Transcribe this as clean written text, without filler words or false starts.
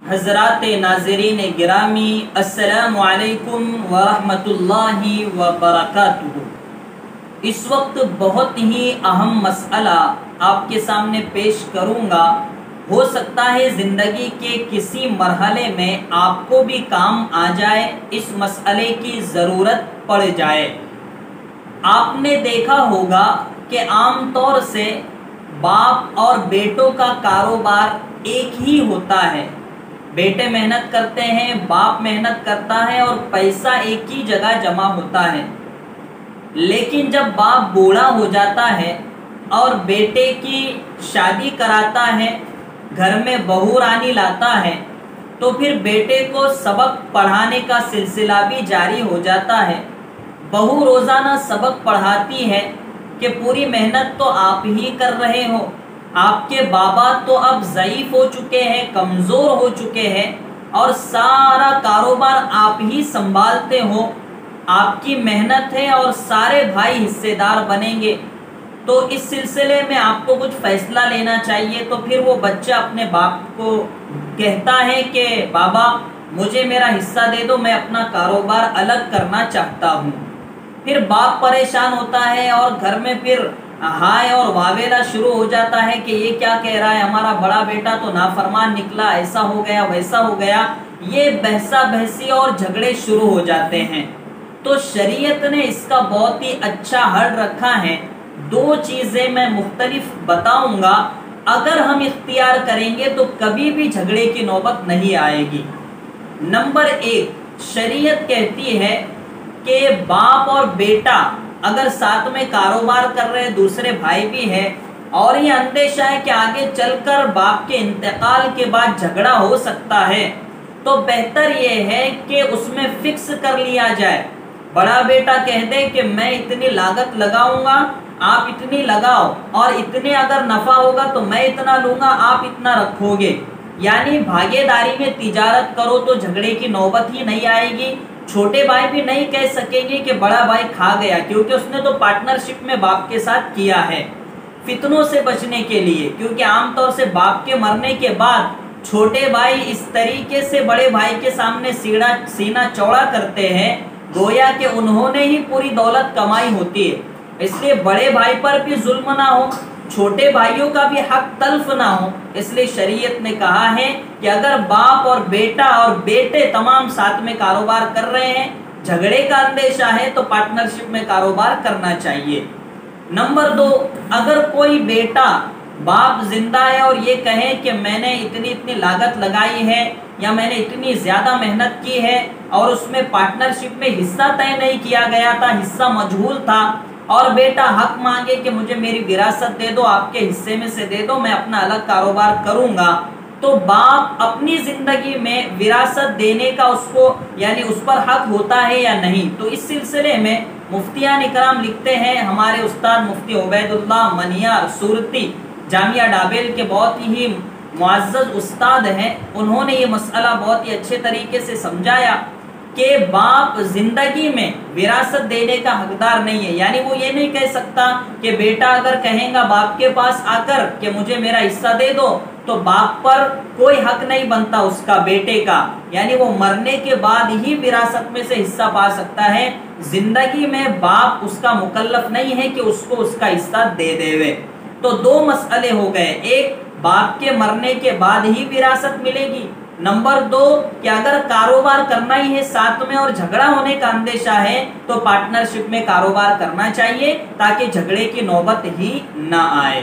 حضرات ناظرین گرامی، السلام علیکم ورحمۃ اللہ وبرکاتہ۔ اس وقت بہت ہی اہم مسئلہ آپ کے سامنے پیش کروں گا۔ ہو سکتا ہے زندگی کے کسی مرحلے میں آپ کو بھی کام آ جائے، اس مسئلے کی ضرورت پڑ جائے۔ آپ نے دیکھا ہوگا کہ عام طور سے باپ اور بیٹوں کا کاروبار ایک ہی ہوتا ہے۔ بیٹے محنت کرتے ہیں، باپ محنت کرتا ہے اور پیسہ ایک ہی جگہ جمع ہوتا ہے۔ لیکن جب باپ بوڑھا ہو جاتا ہے اور بیٹے کی شادی کراتا ہے، گھر میں بہو رانی لاتا ہے، تو پھر بیٹے کو سبق پڑھانے کا سلسلہ بھی جاری ہو جاتا ہے۔ بہو روزانہ سبق پڑھاتی ہے کہ پوری محنت تو آپ ہی کر رہے ہو، آپ کے بابا تو اب ضعیف ہو چکے ہیں، کمزور ہو چکے ہیں اور سارا کاروبار آپ ہی سنبھالتے ہو، آپ کی محنت ہے اور سارے بھائی حصے دار بنیں گے، تو اس سلسلے میں آپ کو کچھ فیصلہ لینا چاہیے۔ تو پھر وہ بچہ اپنے باپ کو کہتا ہے کہ بابا مجھے میرا حصہ دے دو، میں اپنا کاروبار الگ کرنا چاہتا ہوں۔ پھر باپ پریشان ہوتا ہے اور گھر میں پھر ہائے اور واویلا شروع ہو جاتا ہے کہ یہ کیا کہہ رہا ہے، ہمارا بڑا بیٹا تو نافرمان نکلا، ایسا ہو گیا ویسا ہو گیا، یہ بحثا بحثی اور جھگڑے شروع ہو جاتے ہیں۔ تو شریعت نے اس کا بہت ہی اچھا حل رکھا ہے۔ دو چیزیں میں مختلف بتاؤں گا، اگر ہم اختیار کریں گے تو کبھی بھی جھگڑے کی نوبت نہیں آئے گی۔ نمبر 1، شریعت کہتی ہے کہ باپ اور بیٹا اگر ساتھ میں کاروبار کر رہے، دوسرے بھائی بھی ہے اور یہ اندیشہ ہے کہ آگے چل کر باپ کے انتقال کے بعد جھگڑا ہو سکتا ہے، تو بہتر یہ ہے کہ اس میں فکس کر لیا جائے۔ بڑا بیٹا کہہ دے کہ میں اتنی لاگت لگاؤں گا، آپ اتنی لگاؤ، اور اتنے اگر نفع ہوگا تو میں اتنا لوں گا، آپ اتنا رکھو گے، یعنی بھاگے داری میں تجارت کرو تو جھگڑے کی نوبت ہی نہیں آئے گی۔ چھوٹے بھائی بھی نہیں کہہ سکیں گے کہ بڑا بھائی کھا گیا، کیونکہ اس نے تو پارٹنرشپ میں باپ کے ساتھ کیا ہے۔ فتنوں سے بچنے کے لیے، کیونکہ عام طور سے باپ کے مرنے کے بعد چھوٹے بھائی اس طریقے سے بڑے بھائی کے سامنے سینہ چوڑا کرتے ہیں گویا کہ انہوں نے ہی پوری دولت کمائی ہوتی ہے۔ اس لیے بڑے بھائی پر بھی ظلم نہ ہو، چھوٹے بھائیوں کا بھی حق تلف نہ ہو، اس لیے شریعت نے کہا ہے کہ اگر باپ اور بیٹا اور بیٹے تمام ساتھ میں کاروبار کر رہے ہیں، جھگڑے کا اندیشہ ہے تو پارٹنرشپ میں کاروبار کرنا چاہیے۔ نمبر 2، اگر کوئی بیٹا باپ زندہ ہے اور یہ کہے کہ میں نے اتنی لاگت لگائی ہے یا میں نے اتنی زیادہ محنت کی ہے اور اس میں پارٹنرشپ میں حصہ طے نہیں کیا گیا تھا، حصہ مجہول تھا، اور بیٹا حق مانگے کہ مجھے میری وراثت دے دو، آپ کے حصے میں سے دے دو، میں اپنا الگ کاروبار کروں گا، تو باپ اپنی زندگی میں وراثت دینے کا اس کو یعنی اس پر حق ہوتا ہے یا نہیں؟ تو اس سلسلے میں مفتیان اکرام لکھتے ہیں، ہمارے استاد مفتی عبید اللہ منیار صورتی جامعہ ڈابیل کے بہت ہی معزز استاد ہیں، انہوں نے یہ مسئلہ بہت ہی اچھے طریقے سے سمجھایا کہ باپ زندگی میں وراثت دینے کا حقدار نہیں ہے، یعنی وہ یہ نہیں کہہ سکتا کہ بیٹا اگر کہیں گا باپ کے پاس آ کر کہ مجھے میرا حصہ دے دو تو باپ پر کوئی حق نہیں بنتا اس کا بیٹے کا، یعنی وہ مرنے کے بعد ہی وراثت میں سے حصہ پا سکتا ہے، زندگی میں باپ اس کا مکلف نہیں ہے کہ اس کو اس کا حصہ دے دے۔ تو دو مسئلے ہو گئے، ایک باپ کے مرنے کے بعد ہی وراثت ملے گی، نمبر 2 کہ اگر کاروبار کرنا ہی ہے ساتھ میں اور جھگڑا ہونے کا اندیشہ ہے تو پارٹنرشپ میں کاروبار کرنا چاہیے تاکہ جھگڑے کی نوبت ہی نہ آئے۔